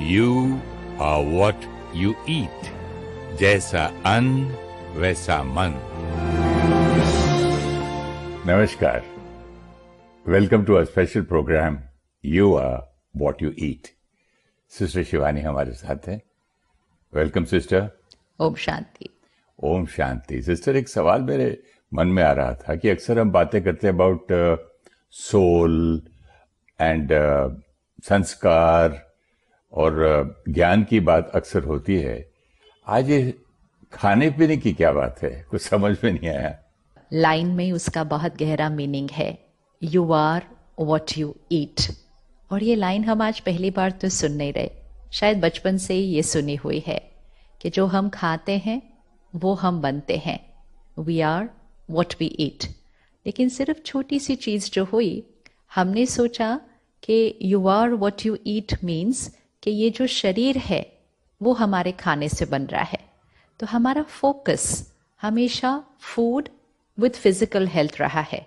You are what you eat. जैसा अन्न वैसा मन. नमस्कार. Welcome to our special program. You are what you eat. Sister Shivani हमारे साथ है. Welcome sister. Om Shanti. Om Shanti. Sister, एक सवाल मेरे मन में आ रहा था कि अक्सर हम बातें करते हैं अबाउट सोल एंड संस्कार और ज्ञान की बात अक्सर होती है. आज ये खाने पीने की क्या बात है, कुछ समझ में नहीं आया. लाइन में उसका बहुत गहरा मीनिंग है. You are what you eat. और ये लाइन हम आज पहली बार तो सुन नहीं रहे, शायद बचपन से ही ये सुनी हुई है कि जो हम खाते हैं वो हम बनते हैं. We are what we eat. लेकिन सिर्फ छोटी सी चीज जो हुई, हमने सोचा कि you are what you eat means कि ये जो शरीर है वो हमारे खाने से बन रहा है. तो हमारा फोकस हमेशा फूड विद फिजिकल हेल्थ रहा है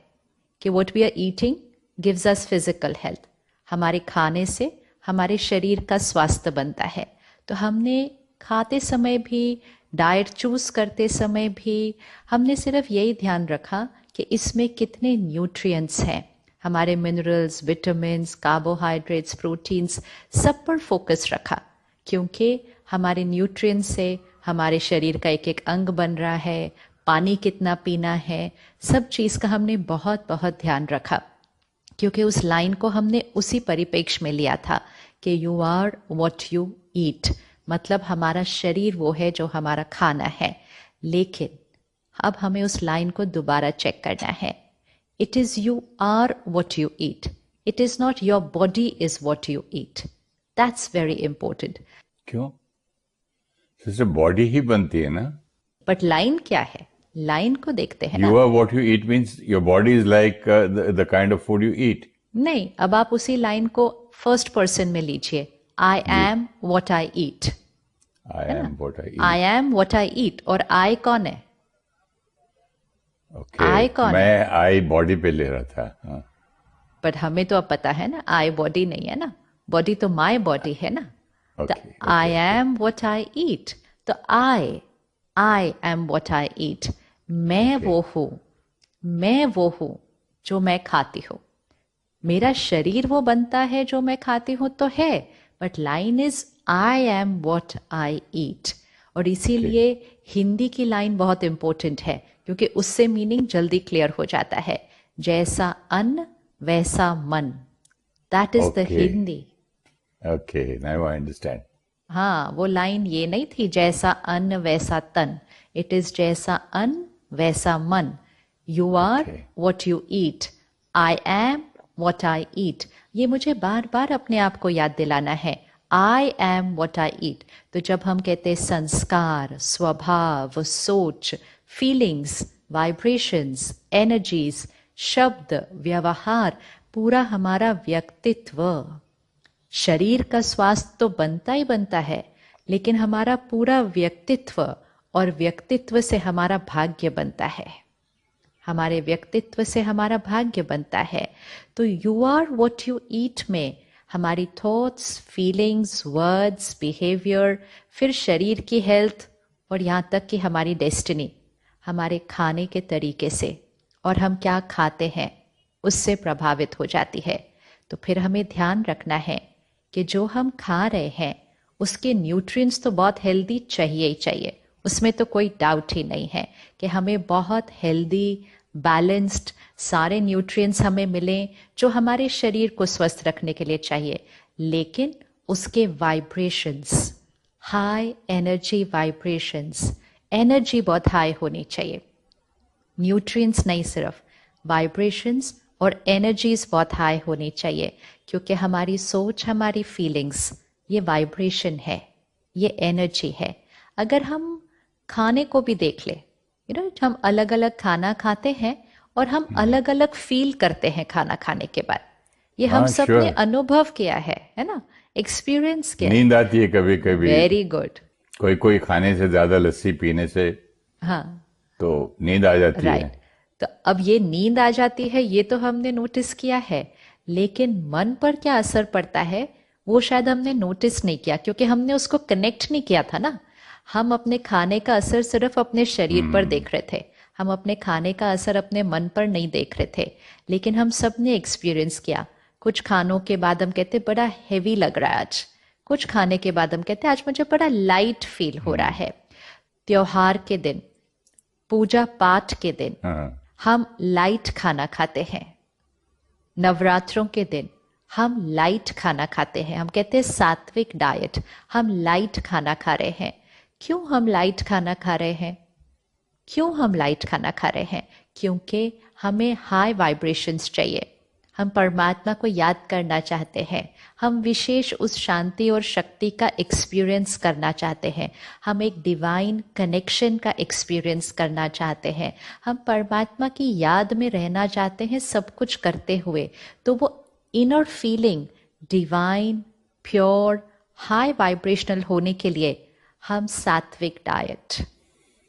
कि what we are eating gives us physical health. हमारे खाने से हमारे शरीर का स्वास्थ्य बनता है. तो हमने खाते समय भी, डाइट चूज करते समय भी, हमने सिर्फ यही ध्यान रखा कि इसमें कितने न्यूट्रिएंट्स हैं. हमारे मिनरल्स, विटामिन्स, कार्बोहाइड्रेट्स, प्रोटीन्स, सब पर फोकस रखा, क्योंकि हमारे न्यूट्रिएंट्स से हमारे शरीर का एक एक अंग बन रहा है. पानी कितना पीना है, सब चीज़ का हमने बहुत बहुत ध्यान रखा, क्योंकि उस लाइन को हमने उसी परिप्रेक्ष्य में लिया था कि you are what you eat. मतलब हमारा शरीर वो है जो हमारा खाना है. लेकिन अब हमें उस लाइन को दोबारा चेक करना है. It is you are what you eat. It is not your body is what you eat. That's very important. क्यों सिस्टर? बॉडी ही बनती है ना. बट लाइन क्या है? लाइन को देखते हैं ना. You are what you eat means your body is like the kind of food you eat. नहीं, अब आप उसी लाइन को फर्स्ट पर्सन में लीजिए. I am what I eat. I am what I eat. I am what I eat. और I कौन है? Okay. आई कौन है? मैं आई बॉडी पे ले रहा था. बट हमें तो अब पता है ना, आई बॉडी नहीं है ना. बॉडी तो माई बॉडी है ना. आई एम व्हाट आई ईट. तो आई एम व्हाट आई ईट. मैं वो हूं, मैं वो हूं जो मैं खाती हूं. मेरा शरीर वो बनता है जो मैं खाती हूं तो है, but line is I am what I eat. और इसीलिए हिंदी की लाइन बहुत इंपॉर्टेंट है, क्योंकि उससे मीनिंग जल्दी क्लियर हो जाता है. जैसा अन्न वैसा मन. That is the Hindi. Okay, now I understand. हाँ, वो लाइन ये नहीं थी जैसा अन्न वैसा तन. इट इज जैसा अन्न वैसा मन. You are what you eat. I am what I eat. ये मुझे बार बार अपने आप को याद दिलाना है. आई एम व्हाट आई ईट. तो जब हम कहते हैं संस्कार, स्वभाव, सोच, फीलिंग्स, वाइब्रेशंस, एनर्जीज, शब्द, व्यवहार, पूरा हमारा व्यक्तित्व. शरीर का स्वास्थ्य तो बनता ही बनता है, लेकिन हमारा पूरा व्यक्तित्व, और व्यक्तित्व से हमारा भाग्य बनता है. हमारे व्यक्तित्व से हमारा भाग्य बनता है. तो you are what you eat में हमारी थॉट्स, फीलिंग्स, वर्ड्स, बिहेवियर, फिर शरीर की हेल्थ, और यहाँ तक कि हमारी डेस्टिनी हमारे खाने के तरीके से और हम क्या खाते हैं उससे प्रभावित हो जाती है. तो फिर हमें ध्यान रखना है कि जो हम खा रहे हैं उसके न्यूट्रिएंट्स तो बहुत हेल्दी चाहिए ही चाहिए. उसमें तो कोई डाउट ही नहीं है कि हमें बहुत हेल्दी, बैलेंस्ड सारे न्यूट्रिएंट्स हमें मिलें जो हमारे शरीर को स्वस्थ रखने के लिए चाहिए. लेकिन उसके vibrations, high energy vibrations, energy बहुत हाई होनी चाहिए. न्यूट्रिएंट्स नहीं, सिर्फ वाइब्रेशंस और एनर्जीज बहुत हाई होनी चाहिए, क्योंकि हमारी सोच, हमारी फीलिंग्स, ये वाइब्रेशन है, ये एनर्जी है. अगर हम खाने को भी देख ले, हम अलग अलग खाना खाते हैं और हम अलग अलग फील करते हैं खाना खाने के बाद. ये हम सब ने अनुभव किया है ना, एक्सपीरियंस किया. नींद आती है कभी कभी. Very good. कोई खाने से ज्यादा लस्सी पीने से हाँ तो नींद आ जाती है. तो अब ये नींद आ जाती है, ये तो हमने नोटिस किया है. लेकिन मन पर क्या असर पड़ता है वो शायद हमने नोटिस नहीं किया क्योंकि हमने उसको कनेक्ट नहीं किया था ना। हम अपने खाने का असर सिर्फ अपने शरीर पर देख रहे थे, हम अपने खाने का असर अपने मन पर नहीं देख रहे थे। लेकिन हम सब ने एक्सपीरियंस किया। कुछ खानों के बाद हम कहते बड़ा हैवी लग रहा है आज, कुछ खाने के बाद हम कहते आज मुझे बड़ा लाइट फील हो रहा है। त्योहार के दिन, पूजा पाठ के दिन हाँ। हम लाइट खाना खाते हैं। नवरात्रों के दिन हम लाइट खाना खाते हैं, हम कहते हैं सात्विक डाइट, हम लाइट खाना खा रहे हैं। क्यों हम लाइट खाना खा रहे हैं? क्यों हम लाइट खाना खा रहे हैं? क्योंकि हमें हाई वाइब्रेशंस चाहिए, हम परमात्मा को याद करना चाहते हैं, हम विशेष उस शांति और शक्ति का एक्सपीरियंस करना चाहते हैं, हम एक डिवाइन कनेक्शन का एक्सपीरियंस करना चाहते हैं, हम परमात्मा की याद में रहना चाहते हैं सब कुछ करते हुए। तो वो inner feeling divine, pure, high vibrational होने के लिए हम सात्विक डाइट,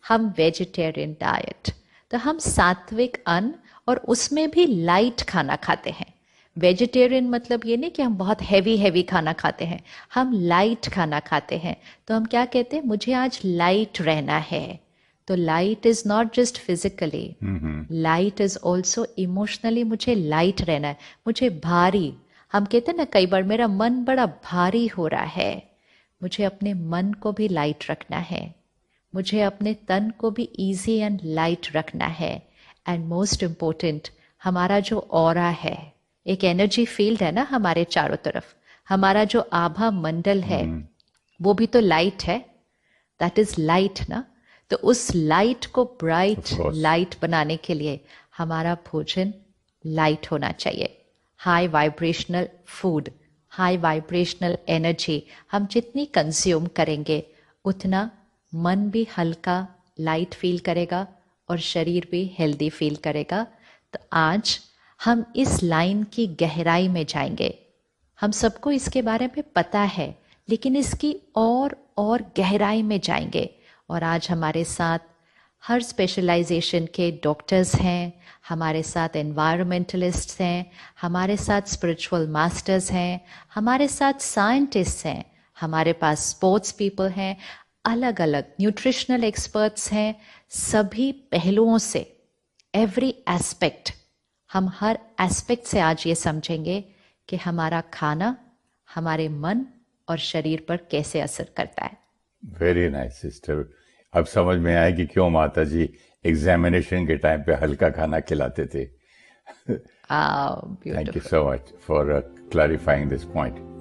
हम वेजिटेरियन डाइट, तो हम सात्विक अन्न और उसमें भी लाइट खाना खाते हैं। वेजिटेरियन मतलब ये नहीं कि हम बहुत हैवी खाना खाते हैं, हम लाइट खाना खाते हैं। तो हम क्या कहते हैं, मुझे आज लाइट रहना है। तो light is not just physically, light is also emotionally, मुझे लाइट रहना है। मुझे भारी, हम कहते हैं ना कई बार मेरा मन बड़ा भारी हो रहा है, मुझे अपने मन को भी लाइट रखना है, मुझे अपने तन को भी इजी एंड लाइट रखना है। एंड मोस्ट इम्पोर्टेंट, हमारा जो ऑरा है, एक एनर्जी फील्ड है ना हमारे चारों तरफ, हमारा जो आभा मंडल है वो भी तो लाइट है, दैट इज लाइट ना। तो उस लाइट को ब्राइट Of course. लाइट बनाने के लिए हमारा भोजन लाइट होना चाहिए। High vibrational food, high vibrational energy हम जितनी कंज्यूम करेंगे उतना मन भी हल्का लाइट फील करेगा और शरीर भी हेल्दी फील करेगा। तो आज हम इस लाइन की गहराई में जाएंगे। हम सबको इसके बारे में पता है, लेकिन इसकी और गहराई में जाएंगे। और आज हमारे साथ हर स्पेशलाइजेशन के डॉक्टर्स हैं, हमारे साथ एनवायरमेंटलिस्ट्स हैं, हमारे साथ स्पिरिचुअल मास्टर्स हैं, हमारे साथ साइंटिस्ट्स हैं, हमारे पास स्पोर्ट्स पीपल हैं, अलग अलग न्यूट्रिशनल एक्सपर्ट्स हैं। सभी पहलुओं से, एवरी एस्पेक्ट, हम हर एस्पेक्ट से आज ये समझेंगे कि हमारा खाना हमारे मन और शरीर पर कैसे असर करता है। Very nice sister. अब समझ में आया कि क्यों माता जी एग्जामिनेशन के टाइम पे हल्का खाना खिलाते थे। Thank you beautiful. So much for clarifying this point.